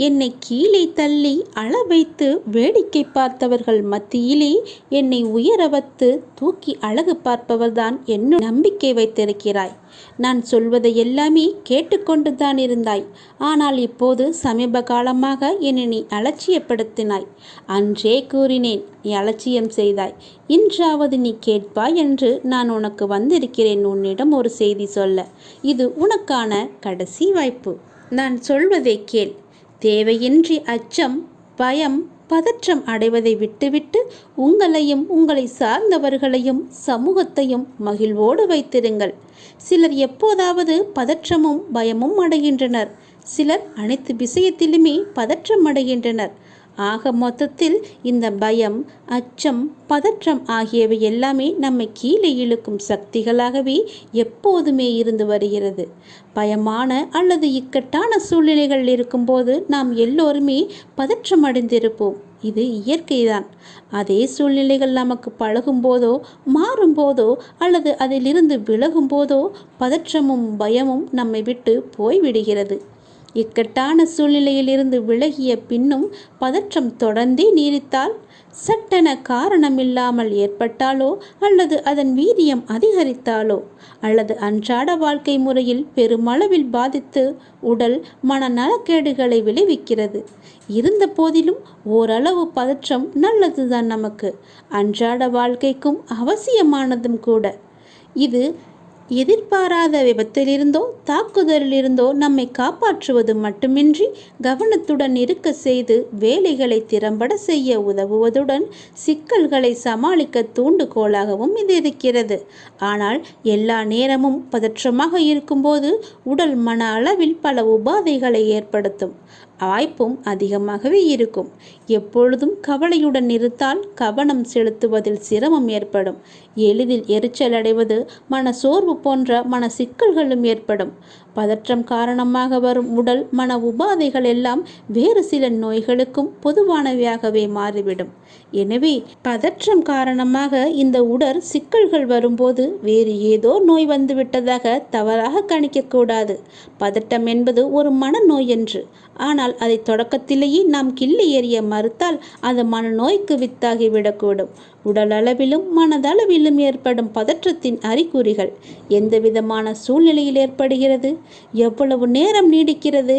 என்னை கீழே தள்ளி அள வைத்து வேடிக்கை பார்த்தவர்கள் மத்தியிலே என்னை உயர வைத்து தூக்கி அழகு பார்ப்பவர்தான் என்ன நம்பிக்கை வைத்திருக்கிறாய். நான் சொல்வதை எல்லாமே கேட்டுக்கொண்டு தான் இருந்தாய். ஆனால் இப்போது சமீப காலமாக என்னை நீ அலட்சியப்படுத்தினாய். அன்றே கூறினேன், நீ அலட்சியம் செய்தாய். இன்றாவது நீ கேட்பாய் என்று நான் உனக்கு வந்திருக்கிறேன் உன்னிடம் ஒரு செய்தி சொல்ல. இது உனக்கான கடைசி வாய்ப்பு. நான் சொல்வதை கேள். தேவையின்றி அச்சம், பயம், பதற்றம் அடைவதை விட்டுவிட்டு உங்களையும் உங்களை சார்ந்தவர்களையும் சமூகத்தையும் மகிழ்வோடு வைத்திருங்கள். சிலர் எப்போதாவது பதற்றமும் பயமும் அடைகின்றனர். சிலர் அனைத்து விஷயத்திலுமே பதற்றம் அடைகின்றனர். ஆக மொத்தத்தில் இந்த பயம், அச்சம், பதற்றம் ஆகியவை எல்லாமே நம்மை கீழே இழுக்கும் சக்திகளாகவே எப்போதுமே இருந்து வருகிறது. பயமான அல்லது இக்கட்டான சூழ்நிலைகள் இருக்கும்போது நாம் எல்லோருமே பதற்றம் அடைந்திருப்போம். இது இயற்கைதான். அதே சூழ்நிலைகள் நமக்கு பழகும்போதோ, மாறும்போதோ அல்லது அதிலிருந்து விலகும்போதோ பதற்றமும் பயமும் நம்மை விட்டு போய்விடுகிறது. இக்கட்டான சூழ்நிலையிலிருந்து விலகிய பின்னும் பதற்றம் தொடர்ந்தே நீடித்தால், சட்டென காரணமில்லாமல் ஏற்பட்டாலோ அல்லது அதன் வீரியம் அதிகரித்தாலோ அல்லது அன்றாட வாழ்க்கை முறையில் பெருமளவில் பாதித்து உடல் மன நலக்கேடுகளை விளைவிக்கிறது. இருந்த போதிலும் ஓரளவு பதற்றம் நல்லதுதான். நமக்கு அன்றாட வாழ்க்கைக்கும் அவசியமானதும் கூட. இது எதிர்பாராத விபத்திலிருந்தோ தாக்குதலிலிருந்தோ நம்மை காப்பாற்றுவது மட்டுமின்றி கவனத்துடன் இருக்க செய்து வேலைகளை திறம்பட செய்ய உதவுவதுடன் சிக்கல்களை சமாளிக்க தூண்டுகோலாகவும் இது இருக்கிறது. ஆனால் எல்லா நேரமும் பதற்றமாக இருக்கும்போது உடல் மன அளவில் பல உபாதைகளை ஏற்படுத்தும் வாய்ப்பும் அதிகமாகவே இருக்கும். எப்பொழுதும் கவலையுடன் இருந்தால் கவனம் செலுத்துவதில் சிரமம் ஏற்படும். எளிதில் எரிச்சல் அடைவது, மன சோர்வு போன்ற மன சிக்கல்களும் ஏற்படும். பதற்றம் காரணமாக வரும் உடல் மன உபாதைகள் எல்லாம் வேறு சில நோய்களுக்கும் பொதுவானவையாகவே மாறிவிடும். எனவே பதற்றம் காரணமாக இந்த உடல் சிக்கல்கள் வரும்போது வேறு ஏதோ நோய் வந்துவிட்டதாக தவறாக கணிக்கக்கூடாது. பதட்டம் என்பது ஒரு மனநோய் என்று. ஆனால் அதை தொடக்கத்திலேயே நாம் கிள்ளி எறிய மறுத்தால் அது மனநோய்க்கு வித்தாகிவிடக்கூடும். உடல் அளவிலும் மனதளவிலும் ஏற்படும் பதற்றத்தின் அறிகுறிகள் எந்த விதமான சூழ்நிலையில் ஏற்படுகிறது, எவ்வளவு நேரம் நீடிக்கிறது,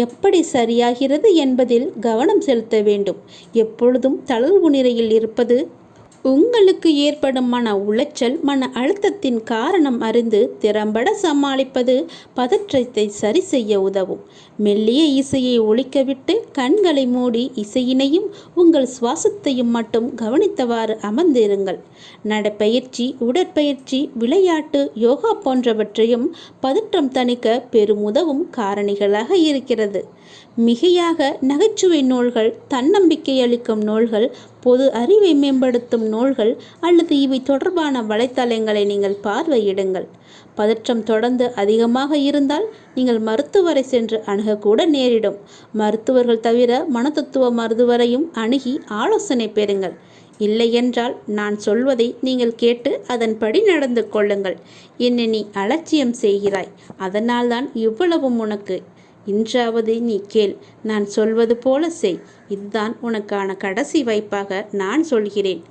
எப்படி சரியாகிறது என்பதில் கவனம் செலுத்த வேண்டும். எப்பொழுதும் தளர்வு நிலையில் இருப்பது, உங்களுக்கு ஏற்படும் மன உளைச்சல், மன அழுத்தத்தின் காரணம் அறிந்து திறம்பட சமாளிப்பது பதற்றத்தை சரி செய்ய உதவும். மெல்லிய இசையை ஒலிக்கவிட்டு கண்களை மூடி இசையினையும் உங்கள் சுவாசத்தையும் மட்டும் கவனித்தவாறு அமர்ந்திருங்கள். நடைப்பயிற்சி, உடற்பயிற்சி, விளையாட்டு, யோகா போன்றவற்றையும் பதற்றம் தணிக்க பெருமுதவும் காரணிகளாக இருக்கிறது. மிகையாக நகைச்சுவை நூல்கள், தன்னம்பிக்கை அளிக்கும் நூல்கள், பொது அறிவை மேம்படுத்தும் நூல்கள் அல்லது இவை தொடர்பான வலைத்தளங்களை நீங்கள் பார்வையிடுங்கள். பதற்றம் தொடர்ந்து அதிகமாக இருந்தால் நீங்கள் மருத்துவரை சென்று அணுகக்கூட நேரிடும். மருத்துவர்கள் தவிர மனத்தத்துவ மருத்துவரையும் அணுகி ஆலோசனை பெறுங்கள். இல்லையென்றால் நான் சொல்வதை நீங்கள் கேட்டு அதன்படி நடந்து கொள்ளுங்கள். என்னை நீ அலட்சியம் செய்கிறாய், அதனால்தான் இவ்வளவும் உனக்கு. இன்றாவது நீ கேள், நான் சொல்வது போல செய். இதுதான் உனக்கான கடைசி வாய்ப்பாக நான் சொல்கிறேன்.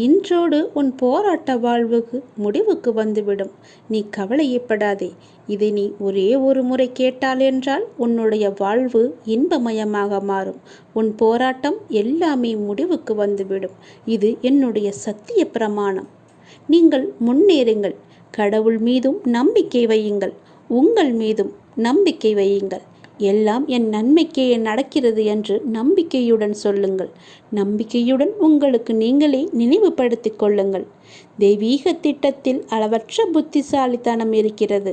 இன்றோடு உன் போராட்ட வாழ்வுக்கு முடிவுக்கு வந்துவிடும். நீ கவலையப்படாதே. இதை நீ ஒரே ஒரு முறை கேட்டால் என்றால் உன்னுடைய வாழ்வு இன்பமயமாக மாறும். உன் போராட்டம் எல்லாமே முடிவுக்கு வந்துவிடும். இது என்னுடைய சத்திய பிரமாணம். நீங்கள் முன்னேறுங்கள். கடவுள் மீதும் நம்பிக்கை வையுங்கள். உங்கள் மீதும் நம்பிக்கை வையுங்கள். எல்லாம் என் நன்மைக்கே நடக்கிறது என்று நம்பிக்கையுடன் சொல்லுங்கள். நம்பிக்கையுடன் உங்களுக்கு நீங்களே நினைவுபடுத்திக் கொள்ளுங்கள். தெய்வீக திட்டத்தில் அளவற்ற புத்திசாலித்தனம் இருக்கிறது.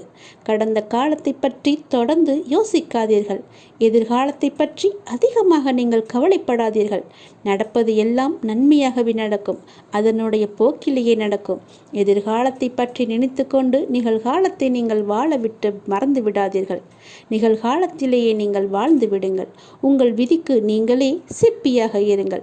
கடந்த காலத்தை பற்றி தொடர்ந்து யோசிக்காதீர்கள். எதிர்காலத்தை பற்றி அதிகமாக நீங்கள் கவலைப்படாதீர்கள். நடப்பது எல்லாம் நன்மையாகவே நடக்கும். அதனுடைய போக்கிலேயே நடக்கும். எதிர்காலத்தை பற்றி நினைத்து கொண்டு நிகழ்காலத்தை நீங்கள் வாழ விட்டு மறந்து விடாதீர்கள். நிகழ்காலத்திலேயே நீங்கள் வாழ்ந்து விடுங்கள். உங்கள் விதிக்கு நீங்களே சிற்பியாக இருங்கள்.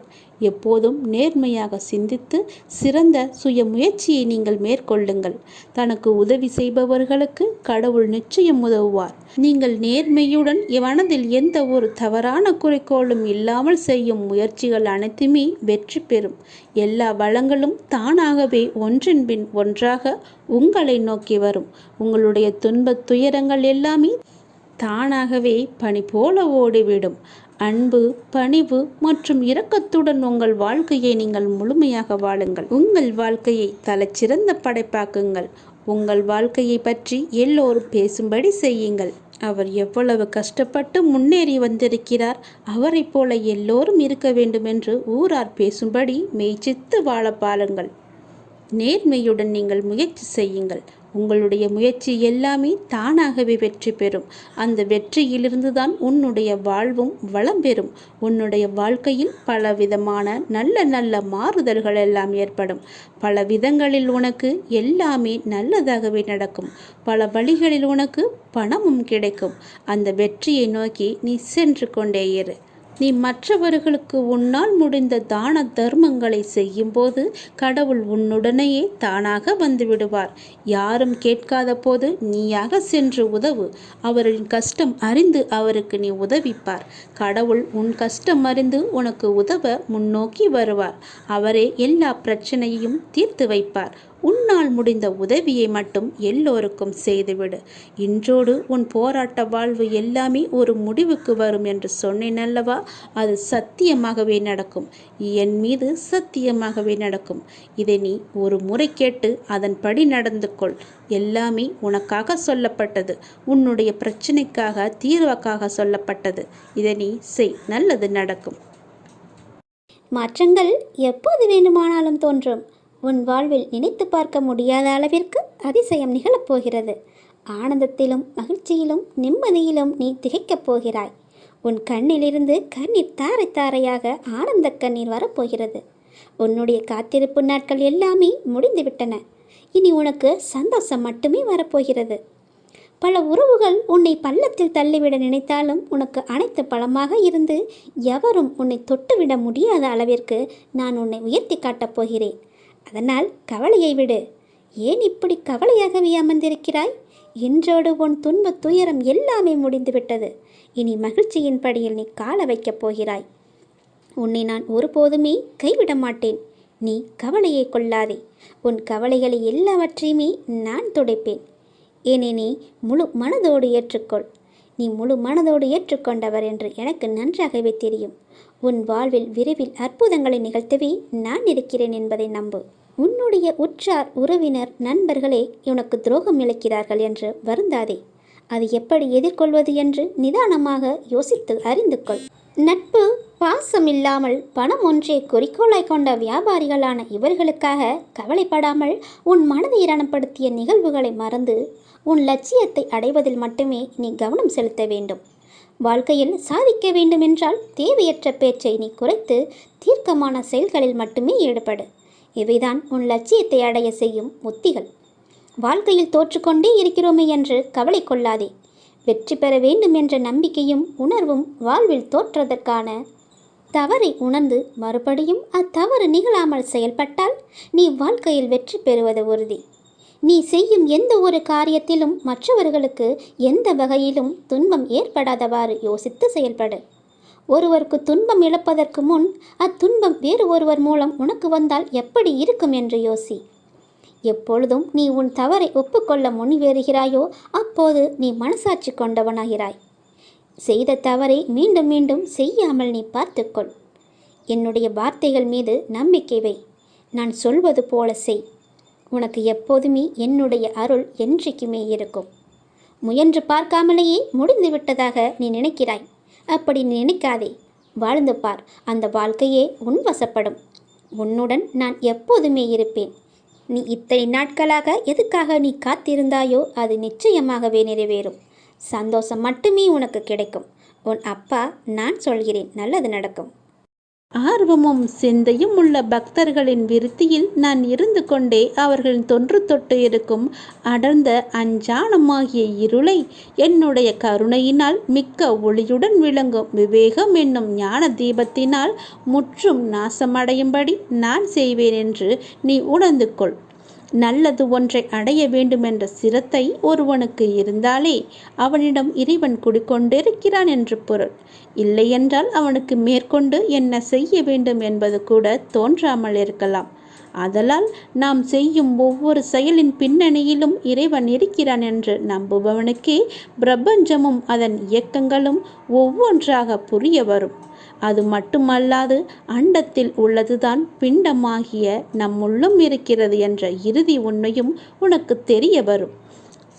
எப்போதும் நேர்மையாக சிந்தித்து சிறந்த சுய முயற்சியை நீங்கள் மேற்கொள்ளுங்கள். தனக்கு உதவி செய்பவர்களுக்கு கடவுள் நிச்சயம் உதவுவார். நீங்கள் நேர்மையுடன் மனதில் எந்த ஒரு தவறான குறிக்கோளும் இல்லாமல் செய்யும் முயற்சிகள் அனைத்துமே வெற்றி பெறும். எல்லா வளங்களும் தானாகவே ஒன்றின் பின் ஒன்றாக உங்களை நோக்கி வரும். உங்களுடைய துன்பத் துயரங்கள் எல்லாமே தானாகவே பனி போல ஓடிவிடும். அன்பு, பணிவு மற்றும் இரக்கத்துடன் உங்கள் வாழ்க்கையை நீங்கள் முழுமையாக வாழுங்கள். உங்கள் வாழ்க்கையை தலைச்சிறந்த படைப்பாக்குங்கள். உங்கள் வாழ்க்கையை பற்றி எல்லோரும் பேசும்படி செய்யுங்கள். அவர் எவ்வளவு கஷ்டப்பட்டு முன்னேறி வந்திருக்கிறார், அவரை போல எல்லோரும் இருக்க வேண்டும் என்று ஊரார் பேசும்படி மெய்ச்சித்து வாழ பாருங்கள். நேர்மையுடன் நீங்கள் முயற்சி செய்யுங்கள். உங்களுடைய முயற்சி எல்லாமே தானாகவே வெற்றி பெறும். அந்த வெற்றியிலிருந்து தான் உன்னுடைய வாழ்வும் வளம் பெறும். உன்னுடைய வாழ்க்கையில் பலவிதமான நல்ல நல்ல மாறுதல்கள் எல்லாம் ஏற்படும். பல விதங்களில் உனக்கு எல்லாமே நல்லதாகவே நடக்கும். பல வழிகளில் உனக்கு பணமும் கிடைக்கும். அந்த வெற்றியை நோக்கி நீ சென்று கொண்டே இரு. நீ மற்றவர்களுக்கு உன்னால் முடிந்த தான தர்மங்களை செய்யும்போது கடவுள் உன்னுடனேயே தானாக வந்து விடுவார். யாரும் கேட்காத போது நீயாக சென்று உதவு. அவரின் கஷ்டம் அறிந்து அவருக்கு நீ உதவிப்பார். கடவுள் உன் கஷ்டம் அறிந்து உனக்கு உதவ முன்னோக்கி வருவார். அவரே எல்லா பிரச்சனையையும் தீர்த்து வைப்பார். உன்னால் முடிந்த உதவியை மட்டும் எல்லோருக்கும் செய்துவிடு. இன்றோடு உன் போராட்ட வாழ்வு எல்லாமே ஒரு முடிவுக்கு வரும் என்று சொன்னேன் அல்லவா? அது சத்தியமாகவே நடக்கும். என் மீது சத்தியமாகவே நடக்கும். இதை நீ ஒரு முறை கேட்டு அதன்படி நடந்து கொள். எல்லாமே உனக்காக சொல்லப்பட்டது. உன்னுடைய பிரச்சனைக்காக, தீர்வுக்காக சொல்லப்பட்டது. இதை நீ செய், நல்லது நடக்கும். மாற்றங்கள் எப்போது வேண்டுமானாலும் தோன்றும். உன் வாழ்வில் நினைத்து பார்க்க முடியாத அளவிற்கு அதிசயம் நிகழப்போகிறது. ஆனந்தத்திலும் மகிழ்ச்சியிலும் நிம்மதியிலும் நீ திகைக்கப் போகிறாய். உன் கண்ணிலிருந்து கண்ணீர் தாரை தாரையாக ஆனந்த கண்ணீர் வரப்போகிறது. உன்னுடைய காத்திருப்பு நாட்கள் எல்லாமே முடிந்துவிட்டன. இனி உனக்கு சந்தோஷம் மட்டுமே வரப்போகிறது. பல உறவுகள் உன்னை பள்ளத்தில் தள்ளிவிட நினைத்தாலும் உனக்கு அனைத்து பலமாக இருந்து எவரும் உன்னை தொட்டுவிட முடியாத அளவிற்கு நான் உன்னை உயர்த்தி காட்டப் போகிறேன். அதனால் கவலையை விடு. ஏன் இப்படி கவலையாகவே அமர்ந்திருக்கிறாய்? இன்றோடு உன் துன்ப துயரம் எல்லாமே முடிந்துவிட்டது. இனி மகிழ்ச்சியின் படியில் நீ கால வைக்கப் போகிறாய். உன்னை நான் ஒருபோதுமே கைவிட மாட்டேன். நீ கவலையை கொள்ளாதே. உன் கவலைகளை எல்லாவற்றையுமே நான் துடைப்பேன். என்னை நீ முழு மனதோடு ஏற்றுக்கொள். நீ முழு மனதோடு ஏற்றுக்கொண்டவர் என்று எனக்கு நன்றாகவே தெரியும். உன் வாழ்வில் விரைவில் அற்புதங்களை நிகழ்த்தவே நான் இருக்கிறேன் என்பதை நம்பு. உன்னுடைய உற்றார், உறவினர், நண்பர்களே உனக்கு துரோகம் இழைக்கிறார்கள் என்று வருந்தாதே. அது எப்படி எதிர்கொள்வது என்று நிதானமாக யோசித்து அறிந்து கொள். நட்பு, பாசம் இல்லாமல் பணம் ஒன்றே குறிக்கோளாய் கொண்ட வியாபாரிகளான இவர்களுக்காக கவலைப்படாமல் உன் மனதை இரணப்படுத்திய நிகழ்வுகளை மறந்து உன் லட்சியத்தை அடைவதில் மட்டுமே நீ கவனம் செலுத்த வேண்டும். வாழ்க்கையில் சாதிக்க வேண்டுமென்றால் தேவையற்ற பேச்சை நீ குறைத்து தீர்க்கமான செயல்களில் மட்டுமே ஈடுபடு. இவைதான் உன் லட்சியத்தை அடைய செய்யும் உத்திகள். வாழ்க்கையில் தோற்றுக்கொண்டே இருக்கிறோமே என்று கவலை கொள்ளாதே. வெற்றி பெற வேண்டும் என்ற நம்பிக்கையும் உணர்வும் வாழ்வில் தோற்றதற்கான தவறை உணர்ந்து மறுபடியும் அத்தவறு நிகழாமல் செயல்பட்டால் நீ வாழ்க்கையில் வெற்றி பெறுவது உறுதி. நீ செய்யும் எந்த ஒரு காரியத்திலும் மற்றவர்களுக்கு எந்த வகையிலும் துன்பம் ஏற்படாதவாறு யோசித்து செயல்படு. ஒருவருக்கு துன்பம் இழப்பதற்கு முன் அத்துன்பம் வேறு ஒருவர் மூலம் உனக்கு வந்தால் எப்படி இருக்கும் என்று யோசி. எப்பொழுதும் நீ உன் தவறை ஒப்புக்கொள்ள முன்வருகிறாயோ அப்போது நீ மனசாட்சி கொண்டவனாகிறாய். செய்த தவறை மீண்டும் மீண்டும் செய்யாமல் நீ பார்த்துக்கொள். என்னுடைய வார்த்தைகள் மீது நம்பிக்கை வை. நான் சொல்வது போல செய். உனக்கு எப்போதுமே என்னுடைய அருள் என்றைக்குமே இருக்கும். முயன்று பார்க்காமலேயே முடிந்து விட்டதாக நீ நினைக்கிறாய். அப்படி நீ நினைக்காதே. வாழ்ந்து பார். அந்த வாழ்க்கையே உன் வசப்படும். உன்னுடன் நான் எப்போதுமே இருப்பேன். நீ இத்தனை நாட்களாக எதுக்காக நீ காத்திருந்தாயோ அது நிச்சயமாகவே நிறைவேறும். சந்தோஷம் மட்டுமே உனக்கு கிடைக்கும். உன் அப்பா நான் சொல்கிறேன், நல்லது நடக்கும். ஆர்வமும் சிந்தையும் உள்ள பக்தர்களின் விருத்தியில் நான் இருந்து கொண்டே அவர்களின் தொன்று தொட்டு இருக்கும் அடர்ந்த அஞ்ஞானமாகிய இருளை என்னுடைய கருணையினால் மிக்க ஒளியுடன் விளங்கும் விவேகம் என்னும் ஞான தீபத்தினால் முற்றும் நாசமடையும்படி நான் செய்வேன் என்று நீ உணர்ந்து கொள். நல்லது ஒன்றை அடைய வேண்டுமென்ற சிரத்தை ஒருவனுக்கு இருந்தாலே அவனிடம் இறைவன் குடிக்கொண்டிருக்கிறான் என்று பொருள். இல்லையென்றால் அவனுக்கு மேற்கொண்டு என்ன செய்ய வேண்டும் என்பது கூட தோன்றாமல் இருக்கலாம். ஆதலால் நாம் செய்யும் ஒவ்வொரு செயலின் பின்னணியிலும் இறைவன் இருக்கிறான் என்று நம்புபவனுக்கே பிரபஞ்சமும் அதன் இயக்கங்களும் ஒவ்வொன்றாக புரிய வரும். அது மட்டுமல்லாது அண்டத்தில் உள்ளதுதான் பிண்டமாகிய நம்முள்ளும் இருக்கிறது என்ற இறுதி உண்மையும் உனக்கு தெரிய வரும்.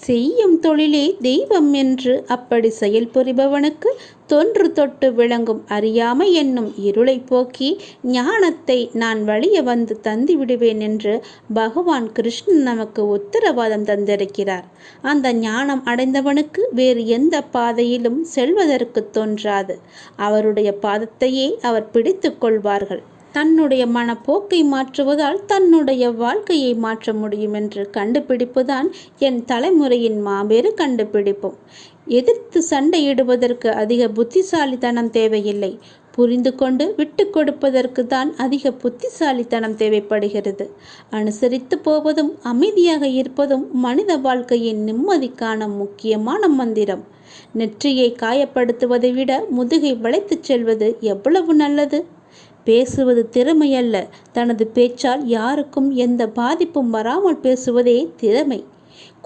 செய்யும் தொழிலே தெய்வம் என்று அப்படி செயல்புரிபவனுக்கு தொன்று தொட்டு விளங்கும் அறியாமை என்னும் இருளை போக்கி ஞானத்தை நான் வழிய வந்து தந்துவிடுவேன் என்று பகவான் கிருஷ்ணன் நமக்கு உத்தரவாதம் தந்திருக்கிறார். அந்த ஞானம் அடைந்தவனுக்கு வேறு எந்த பாதையிலும் செல்வதற்கு தோன்றாது. அவருடைய பாதத்தையே அவர் பிடித்து கொள்வார்கள். தன்னுடைய மனப்போக்கை மாற்றுவதால் தன்னுடைய வாழ்க்கையை மாற்ற முடியும் என்று கண்டுபிடிப்புதான் என் தலைமுறையின் மாபெரு கண்டுபிடிப்பும். எதிர்த்து சண்டையிடுவதற்கு அதிக புத்திசாலித்தனம் தேவையில்லை. புரிந்து கொண்டு விட்டு கொடுப்பதற்கு தான் அதிக புத்திசாலித்தனம் தேவைப்படுகிறது. அனுசரித்து போவதும் அமைதியாக இருப்பதும் மனித வாழ்க்கையின் நிம்மதிக்கான முக்கியமான மந்திரம். நெற்றியை காயப்படுத்துவதை விட முதுகை வளைத்துச் செல்வது எவ்வளவு நல்லது. பேசுவது திறமையல்ல, தனது பேச்சால் யாருக்கும் எந்த பாதிப்பும் வராமல் பேசுவதே திறமை.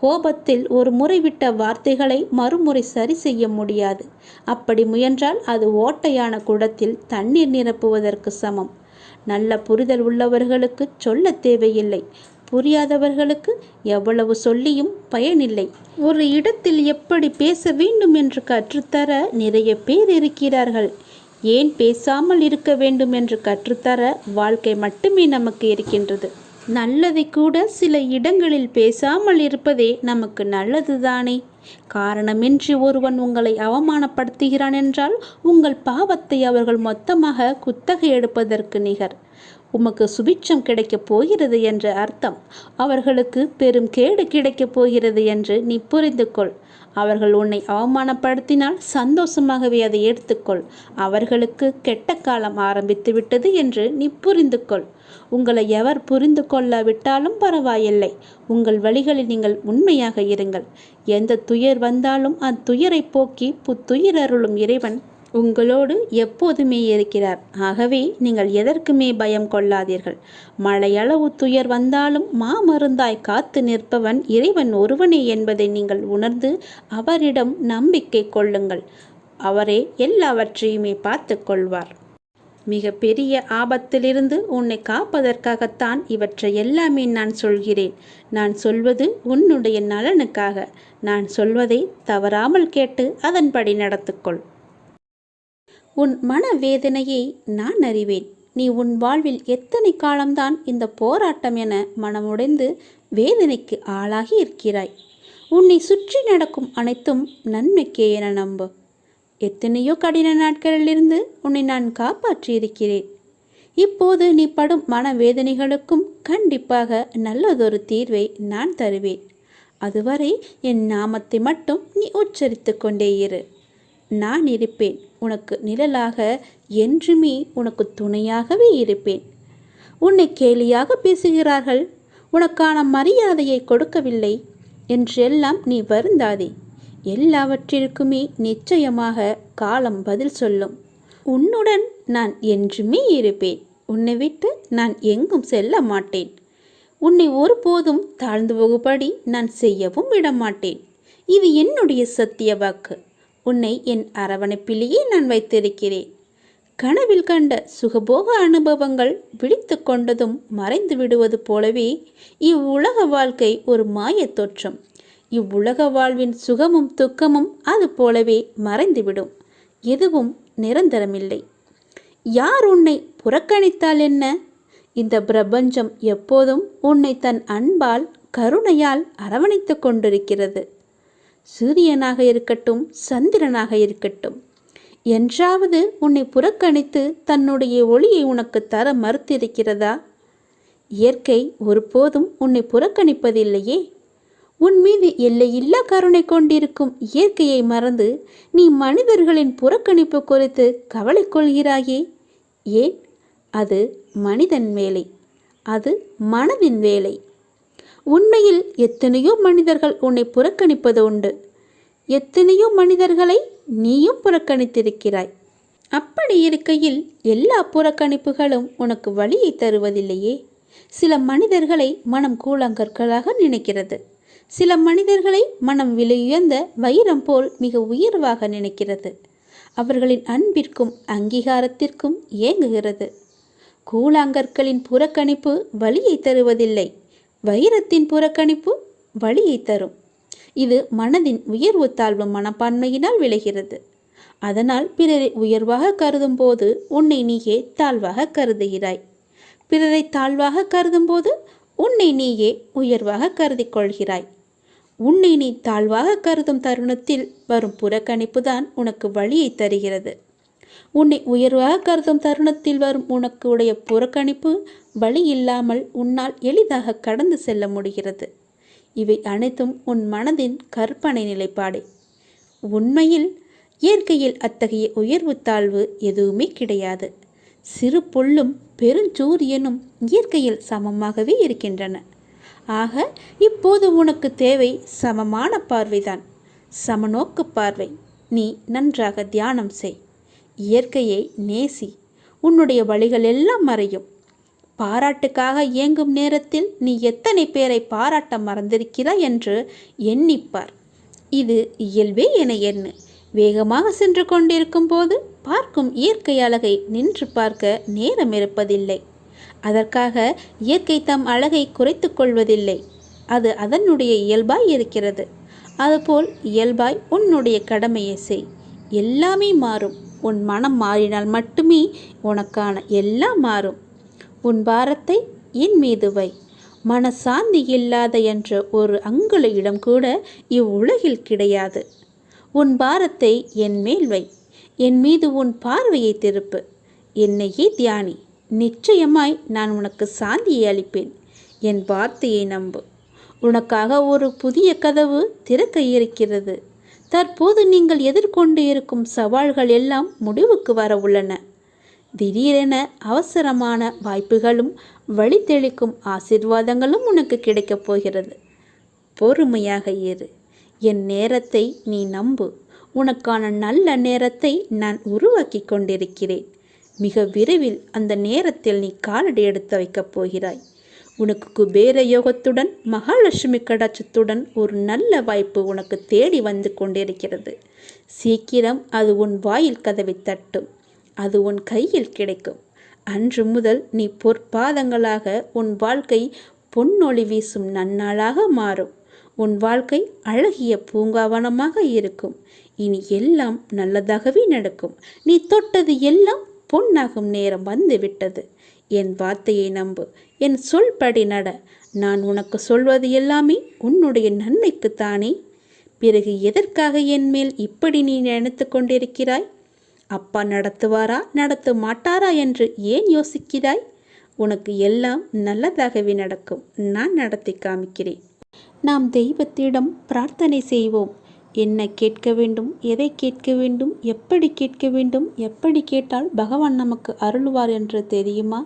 கோபத்தில் ஒரு முறை விட்ட வார்த்தைகளை மறுமுறை சரி செய்ய முடியாது. அப்படி முயன்றால் அது ஓட்டையான குடத்தில் தண்ணீர் நிரப்புவதற்கு சமம். நல்ல புரிதல் உள்ளவர்களுக்கு சொல்ல தேவையில்லை. புரியாதவர்களுக்கு எவ்வளவு சொல்லியும் பயனில்லை. ஒரு இடத்தில் எப்படி பேச வேண்டும் என்று கற்றுத்தர நிறைய பேர் இருக்கிறார்கள். ஏன் பேசாமல் இருக்க வேண்டும் என்று கற்றுத்தர வாழ்க்கை மட்டுமே நமக்கு இருக்கின்றது. நல்லதை கூட சில இடங்களில் பேசாமல் இருப்பதே நமக்கு நல்லதுதானே. காரணமின்றி ஒருவன் உங்களை அவமானப்படுத்துகிறான் என்றால் உங்கள் பாவத்தை அவர்கள் மொத்தமாக குத்தகை எடுப்பதற்கு நிகர். உமக்கு சுபிட்சம் கிடைக்கப் போகிறது என்ற அர்த்தம். அவர்களுக்கு பெரும் கேடு கிடைக்கப் போகிறது என்று நீ புரிந்து கொள். அவர்கள் உன்னை அவமானப்படுத்தினால் சந்தோஷமாகவே அதை எடுத்துக்கொள். அவர்களுக்கு கெட்ட காலம் ஆரம்பித்து விட்டது என்று நீ புரிந்து கொள். உங்களை எவர் புரிந்து கொள்ளாவிட்டாலும் பரவாயில்லை. உங்கள் வழிகளில் நீங்கள் உண்மையாக இருங்கள். எந்த துயர் வந்தாலும் அத்துயரை போக்கி புத்துயிர் அருளும் இறைவன் உங்களோடு எப்போதுமே இருக்கிறார். ஆகவே நீங்கள் எதற்குமே பயம் கொள்ளாதீர்கள். மழையளவு துயர் வந்தாலும் மாமருந்தாய் காத்து நிற்பவன் இறைவன் ஒருவனே என்பதை நீங்கள் உணர்ந்து அவரிடம் நம்பிக்கை கொள்ளுங்கள். அவரே எல்லாவற்றையுமே பார்த்து கொள்வார். மிக பெரிய ஆபத்திலிருந்து உன்னை காப்பதற்காகத்தான் இவற்றை எல்லாமே நான் சொல்கிறேன். நான் சொல்வது உன்னுடைய நலனுக்காக. நான் சொல்வதை தவறாமல் கேட்டு அதன்படி நடத்துக்கொள். உன் மனவேதனையை நான் அறிவேன். நீ உன் வாழ்வில் எத்தனை காலம்தான் இந்த போராட்டம் என மனமுடைந்து வேதனைக்கு ஆளாகி இருக்கிறாய். உன்னை சுற்றி நடக்கும் அனைத்தும் நன்மைக்கே என நம்பு. எத்தனையோ கடின நாட்களிலிருந்து உன்னை நான் காப்பாற்றியிருக்கிறேன். இப்போது நீ படும் மனவேதனைகளுக்கும் கண்டிப்பாக நல்லதொரு தீர்வை நான் தருவேன். அதுவரை என் நாமத்தை மட்டும் நீ உச்சரித்து கொண்டே இரு. நான் இருப்பேன். உனக்கு நிழலாக, என்றுமே உனக்கு துணையாகவே இருப்பேன். உன்னை கேலியாக பேசுகிறார்கள், உனக்கான மரியாதையை கொடுக்கவில்லை என்றெல்லாம் நீ வருந்தாதே. எல்லாவற்றிற்குமே நிச்சயமாக காலம் பதில் சொல்லும். உன்னுடன் நான் என்றுமே இருப்பேன். உன்னை விட்டு நான் எங்கும் செல்ல மாட்டேன். உன்னை ஒருபோதும் தாழ்ந்து போகும்படி நான் செய்யவும் விடமாட்டேன். இது என்னுடைய சத்திய வாக்கு. உன்னை என் அரவணைப்பிலேயே நான் வைத்திருக்கிறேன். கனவில் கண்ட சுகபோக அனுபவங்கள் விழித்து கொண்டதும் மறைந்து விடுவது போலவே இவ்வுலக வாழ்க்கை ஒரு மாயத் தோற்றம். இவ்வுலக வாழ்வின் சுகமும் துக்கமும் அது போலவே மறைந்துவிடும். எதுவும் நிரந்தரமில்லை. யார் உன்னை புறக்கணித்தால் என்ன? இந்த பிரபஞ்சம் எப்போதும் உன்னை தன் அன்பால் கருணையால் அரவணைத்து கொண்டிருக்கிறது. சூரியனாக இருக்கட்டும், சந்திரனாக இருக்கட்டும், என்றாவது உன்னை புறக்கணித்து தன்னுடைய ஒளியை உனக்கு தர மறுத்திருக்கிறதா? இயற்கை ஒருபோதும் உன்னை புறக்கணிப்பதில்லையே. உன் மீது எல்லையில்லா கருணை கொண்டிருக்கும் இயற்கையை மறந்து நீ மனிதர்களின் புறக்கணிப்பு குறித்து கவலை கொள்கிறாயே ஏன்? அது மனிதன் வேலை, அது மனதின் வேலை. உண்மையில் எத்தனையோ மனிதர்கள் உன்னை புறக்கணிப்பது உண்டு. எத்தனையோ மனிதர்களை நீயும் புறக்கணித்திருக்கிறாய். அப்படி இருக்கையில் எல்லா புறக்கணிப்புகளும் உனக்கு வலியை தருவதில்லையே. சில மனிதர்களை மனம் கூழாங்கற்களாக நினைக்கிறது. சில மனிதர்களை மனம் விலையுயர்ந்த வைரம் போல் மிக உயர்வாக நினைக்கிறது. அவர்களின் அன்பிற்கும் அங்கீகாரத்திற்கும் ஏங்குகிறது. கூழாங்கற்களின் புறக்கணிப்பு வலியை தருவதில்லை, வைரத்தின் புறக்கணிப்பு வலியை தரும். இது மனதின் உயர்வு தாழ்வு மனப்பான்மையினால் விளைகிறது. அதனால் பிறரை உயர்வாக கருதும் போது உன்னை நீயே தாழ்வாக கருதுகிறாய். பிறரை தாழ்வாக கருதும் போது உன்னை நீயே உயர்வாக கருதி கொள்கிறாய். உன்னை நீ தாழ்வாக கருதும் தருணத்தில் வரும் புறக்கணிப்பு தான் உனக்கு வலியை தருகிறது. உன்னை உயர்வாக கருதும் தருணத்தில் வரும் உனக்கு உடைய புறக்கணிப்பு வலி இல்லாமல் உன்னால் எளிதாக கடந்து செல்ல முடிகிறது. இவை அனைத்தும் உன் மனதின் கற்பனை நிலைப்பாடே. உண்மையில் இயற்கையில் அத்தகைய உயர்வு தாழ்வு எதுவுமே கிடையாது. சிறு புல்லும் பெருஞ்சூரியனும் இயற்கையில் சமமாகவே இருக்கின்றன. ஆக இப்போது உனக்கு தேவை சமமான பார்வைதான், சமநோக்கு பார்வை. நீ நன்றாக தியானம் செய், இயற்கையை நேசி, உன்னுடைய வழிகள் எல்லாம் மறையும். பாராட்டுக்காக இயங்கும் நேரத்தில் நீ எத்தனை பேரை பாராட்ட மறந்திருக்கிறாய் என்று எண்ணிப்பார். இது இயல்பே என எண்ணு. வேகமாக சென்று கொண்டிருக்கும் போது பார்க்கும் இயற்கை அழகை நின்று பார்க்க நேரம் இருப்பதில்லை. அதற்காக இயற்கை தம் அழகை குறைத்து கொள்வதில்லை. அது அதனுடைய இயல்பாய் இருக்கிறது. அதுபோல் இயல்பாய் உன்னுடைய கடமையை செய். எல்லாமே மாறும். உன் மனம் மாறினால் மட்டுமே உனக்கான எல்லாம் மாறும். உன் பாரத்தை என் மீது வை. மனசாந்தி இல்லாத என்ற ஒரு அங்குல இடம் கூட இவ்வுலகில் கிடையாது. உன் பாரத்தை என் மேல் வை. என் மீது உன் பார்வையை திருப்பு. என்னையே தியானி. நிச்சயமாய் நான் உனக்கு சாந்தியை அளிப்பேன். என் வார்த்தையை நம்பு. உனக்காக ஒரு புதிய கதவு திறக்க இருக்கிறது. தற்போது நீங்கள் எதிர்கொண்டு இருக்கும் சவால்கள் எல்லாம் முடிவுக்கு வர உள்ளன. திடீரென அவசரமான வாய்ப்புகளும் வழி தெளிக்கும் ஆசீர்வாதங்களும் உனக்கு கிடைக்கப் போகிறது. பொறுமையாக இரு. என் நேரத்தை நீ நம்பு. உனக்கான நல்ல நேரத்தை நான் உருவாக்கி கொண்டிருக்கிறேன். மிக விரைவில் அந்த நேரத்தில் நீ காலடி எடுத்து வைக்கப் போகிறாய். உனக்கு குபேர யோகத்துடன் மகாலட்சுமி கடாட்சத்துடன் ஒரு நல்ல வாய்ப்பு உனக்கு தேடி வந்து கொண்டிருக்கிறது. சீக்கிரம் அது உன் வாயில் கதவை தட்டும். அது உன் கையில் கிடைக்கும். அன்று முதல் நீ பொற்பாதங்களாக உன் வாழ்க்கை பொன்னொளி வீசும் நன்னாளாக மாறும். உன் வாழ்க்கை அழகிய பூங்காவனமாக இருக்கும். இனி எல்லாம் நல்லதாகவே நடக்கும். நீ தொட்டது எல்லாம் பொன்னாகும் நேரம் வந்து விட்டது. என் வார்த்தையை நம்பு. என் சொல்படி நட. நான் உனக்கு சொல்வது எல்லாமே உன்னுடைய நன்மைக்குத்தானே. பிறகு எதற்காக என் மேல் இப்படி நீ நினைத்து கொண்டிருக்கிறாய்? அப்பா நடத்துவாரா நடத்த மாட்டாரா என்று ஏன் யோசிக்கிறாய்? உனக்கு எல்லாம் நல்லதாகவே நடக்கும். நான் நடத்தி காமிக்கிறேன். நாம் தெய்வத்திடம் பிரார்த்தனை செய்வோம். என்ன கேட்க வேண்டும், எதை கேட்க வேண்டும், எப்படி கேட்க வேண்டும், எப்படி கேட்டால் பகவான் நமக்கு அருள்வார் என்று தெரியுமா?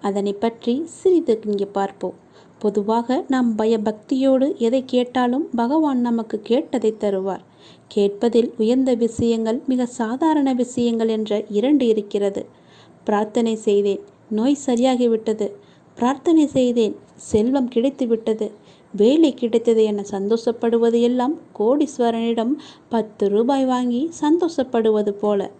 அதனை பற்றி சிறிது இங்கே பார்ப்போம். பொதுவாக நாம் பயபக்தியோடு எதை கேட்டாலும் பகவான் நமக்கு கேட்டதை தருவார். கேட்பதில் உயர்ந்த விஷயங்கள், மிக சாதாரண விஷயங்கள் என்ற 2 இருக்கிறது. பிரார்த்தனை செய்தேன், நோய் சரியாகிவிட்டது. பிரார்த்தனை செய்தேன், செல்வம் கிடைத்து விட்டது, வேலை கிடைத்தது என சந்தோஷப்படுவது எல்லாம் கோடீஸ்வரனிடம் 10 ரூபாய் வாங்கி சந்தோஷப்படுவது போல.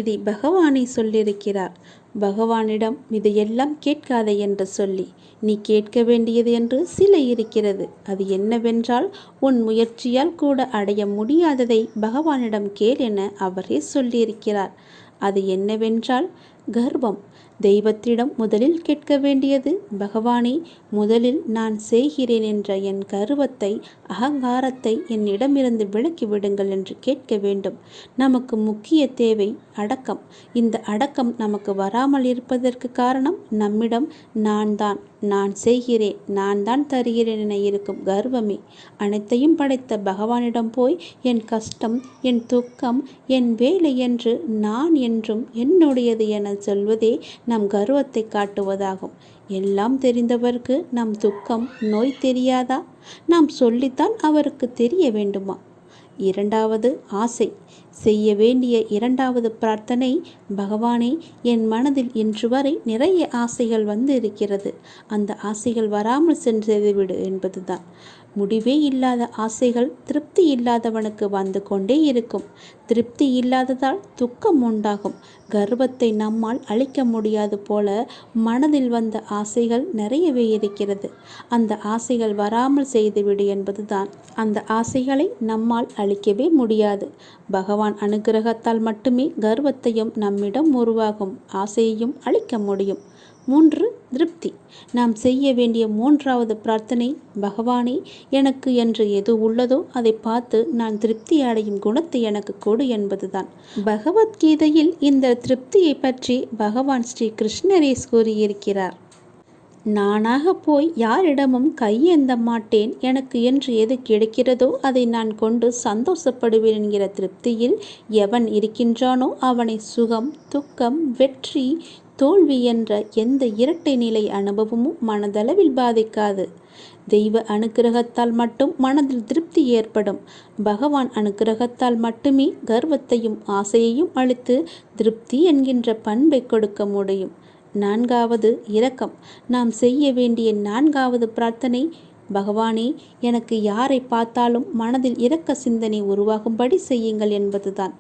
இதை பகவானை சொல்லியிருக்கிறார். பகவானிடம் இதையெல்லாம் கேட்காதே என்று சொல்லி, நீ கேட்க வேண்டியது என்று சில இருக்கிறது. அது என்னவென்றால், உன் முயற்சியால் கூட அடைய முடியாததை பகவானிடம் கேள் என அவரே சொல்லியிருக்கிறார். அது என்னவென்றால் கர்வம். தெய்வத்திடம் முதலில் கேட்க வேண்டியது, பகவானே, முதலில் நான் செய்கிறேன் என்ற என் கர்வத்தை, அகங்காரத்தை என்னிடமிருந்து விலக்கி விடுங்கள் என்று கேட்க வேண்டும். நமக்கு முக்கிய தேவை அடக்கம். இந்த அடக்கம் நமக்கு வராமல் இருப்பதற்கு காரணம் நம்மிடம் நான் செய்கிறேன், நான் தான் தருகிறேன் என இருக்கும் கர்வமே. அனைத்தையும் படைத்த பகவானிடம் போய் என் கஷ்டம், என் துக்கம், என் வேலை என்று நான் என்றும் என்னுடையது என சொல்வதே நம் கர்வத்தை காட்டுவதாகும். எல்லாம் தெரிந்தவருக்கு நம் துக்கம், நோய் தெரியாதா? நாம் சொல்லித்தான் அவருக்கு தெரிய வேண்டுமா? இரண்டாவது, ஆசை. செய்ய வேண்டிய இரண்டாவது பிரார்த்தனை, பகவானே, என் மனதில் இன்று வரை நிறைய ஆசைகள் வந்து இருக்கிறது. அந்த ஆசைகள் வராமல் சென்றுவிடு என்பதுதான். முடிவே இல்லாத ஆசைகள் திருப்தி இல்லாதவனுக்கு வந்து கொண்டே இருக்கும். திருப்தி இல்லாததால் துக்கம் உண்டாகும். கர்வத்தை நம்மால் அழிக்க முடியாது போல மனதில் வந்த ஆசைகள் நிறையவே இருக்கிறது. அந்த ஆசைகள் வராமல் செய்துவிடு என்பதுதான். அந்த ஆசைகளை நம்மால் அழிக்கவே முடியாது. பகவான் அனுகிரகத்தால் மட்டுமே கர்வத்தையும் நம்மிடம் உருவாகும் ஆசையையும் அழிக்க முடியும். 3. திருப்தி. நாம் செய்ய வேண்டிய மூன்றாவது பிரார்த்தனை, பகவானே, எனக்கு என்று எது உள்ளதோ அதை பார்த்து நான் திருப்தி அடையும் குணத்தை எனக்கு கொடு என்பதுதான். பகவத்கீதையில் இந்த திருப்தியை பற்றி பகவான் ஸ்ரீ கிருஷ்ணரே கூறியிருக்கிறார். நானாக போய் யாரிடமும் கையேந்த மாட்டேன். எனக்கு என்று எது கிடைக்கிறதோ அதை நான் கொண்டு சந்தோஷப்படுவேன் என்கிற திருப்தியில் எவன் இருக்கின்றானோ அவனை சுகம், துக்கம், வெற்றி, தோல்வி என்ற எந்த இரட்டை நிலை அனுபவமும் மனதளவில் பாதிக்காது. தெய்வ அனுக்கிரகத்தால் மட்டும் மனதில் திருப்தி ஏற்படும். பகவான் அனுக்கிரகத்தால் மட்டுமே கர்வத்தையும் ஆசையையும் அழித்து திருப்தி என்கின்ற பண்பை கொடுக்க முடியும். 4வது, இரக்கம். நாம் செய்ய வேண்டிய 4வது பிரார்த்தனை, பகவானே, எனக்கு யாரை பார்த்தாலும் மனதில் இரக்க சிந்தனை உருவாகும்படி செய்யுங்கள் என்பதுதான்.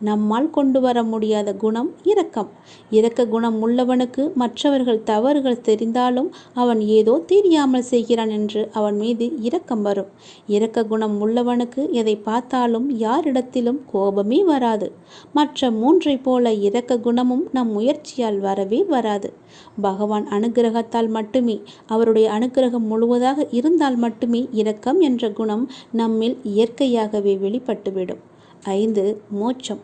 நம்மால் கொண்டு வர முடியாத குணம் இரக்கம். இரக்க குணம் உள்ளவனுக்கு மற்றவர்கள் தவறுகள் தெரிந்தாலும் அவன் ஏதோ தெரியாமல் செய்கிறான் என்று அவன் மீது இரக்கம் வரும். இரக்க குணம் உள்ளவனுக்கு எதை பார்த்தாலும் யாரிடத்திலும் கோபமே வராது. மற்ற 3ஐ போல இரக்க குணமும் நம் முயற்சியால் வரவே வராது. பகவான் அனுகிரகத்தால் மட்டுமே, அவருடைய அனுகிரகம் முழுவதாக இருந்தால் மட்டுமே இரக்கம் என்ற குணம் நம்மில் இயற்கையாகவே வெளிப்பட்டுவிடும். 5. மோட்சம்.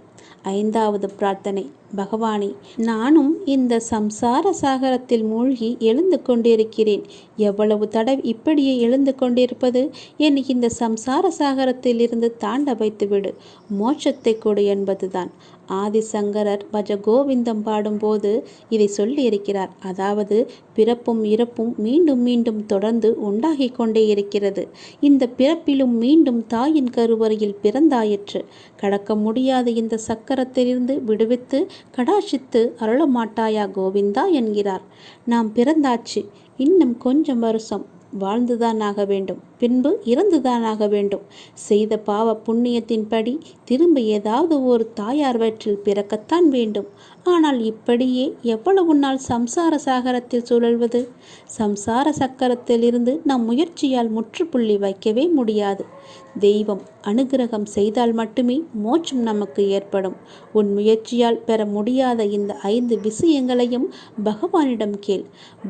5வது பிரார்த்தனை, பகவானே, நானும் இந்த சம்சார சாகரத்தில் மூழ்கி எழுந்து கொண்டிருக்கிறேன். எவ்வளவு தடவை இப்படியே எழுந்து கொண்டிருப்பது? என்னை இந்த சம்சார சாகரத்தில் இருந்து தாண்ட வைத்துவிடு, மோட்சத்தை கொடு என்பதுதான். ஆதிசங்கரர் பஜ கோவிந்தம் பாடும்போது இதை சொல்லியிருக்கிறார். அதாவது, பிறப்பும் இறப்பும் மீண்டும் மீண்டும் தொடர்ந்து உண்டாகி கொண்டே இருக்கிறது. இந்த பிறப்பிலும் மீண்டும் தாயின் கருவறையில் பிறந்தாயிற்று. கடக்க முடியாத இந்த சக்கரத்திலிருந்து விடுவித்து கடாட்சித்து அருளமாட்டாயா கோவிந்தா என்கிறார். நாம் பிறந்தாச்சு, இன்னும் கொஞ்சம் வருஷம் வாழ்ந்துதான் ஆக வேண்டும், பின்பு இறந்துதான் ஆக வேண்டும். செய்த பாவ புண்ணியத்தின்படி திரும்ப ஏதாவது ஒரு தாயார் வயிற்றில் பிறக்கத்தான் வேண்டும். ஆனால் இப்படியே எவ்வளவு நாள் சம்சார சாகரத்தில் சுழல்வது? சம்சார சக்கரத்திலிருந்து நம் முயற்சியால் முற்றுப்புள்ளி வைக்கவே முடியாது. தெய்வம் அனுகிரகம் செய்தால் மட்டுமே மோட்சம் நமக்கு ஏற்படும். உன் முயற்சியால் பெற முடியாத இந்த 5 விஷயங்களையும் பகவானிடம் கேள்.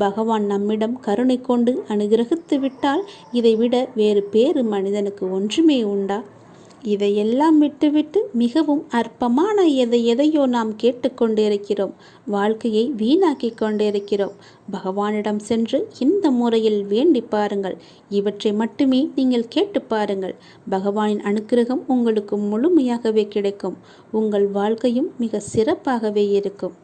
பகவான் நம்மிடம் கருணை கொண்டு அனுகிரகித்து விட்டால் இதைவிட வேறு பேறு மனிதனுக்கு ஒன்றுமே உண்டா? இதையெல்லாம் விட்டுவிட்டு மிகவும் அற்பமான எதையோ நாம் கேட்டுக்கொண்டிருக்கிறோம். வாழ்க்கையை வீணாக்கி கொண்டிருக்கிறோம். பகவானிடம் சென்று இந்த முறையில் வேண்டி பாருங்கள். இவற்றை மட்டுமே நீங்கள் கேட்டு பாருங்கள். பகவானின் அனுக்கிரகம் உங்களுக்கு முழுமையாகவே கிடைக்கும். உங்கள் வாழ்க்கையும் மிக சிறப்பாகவே இருக்கும்.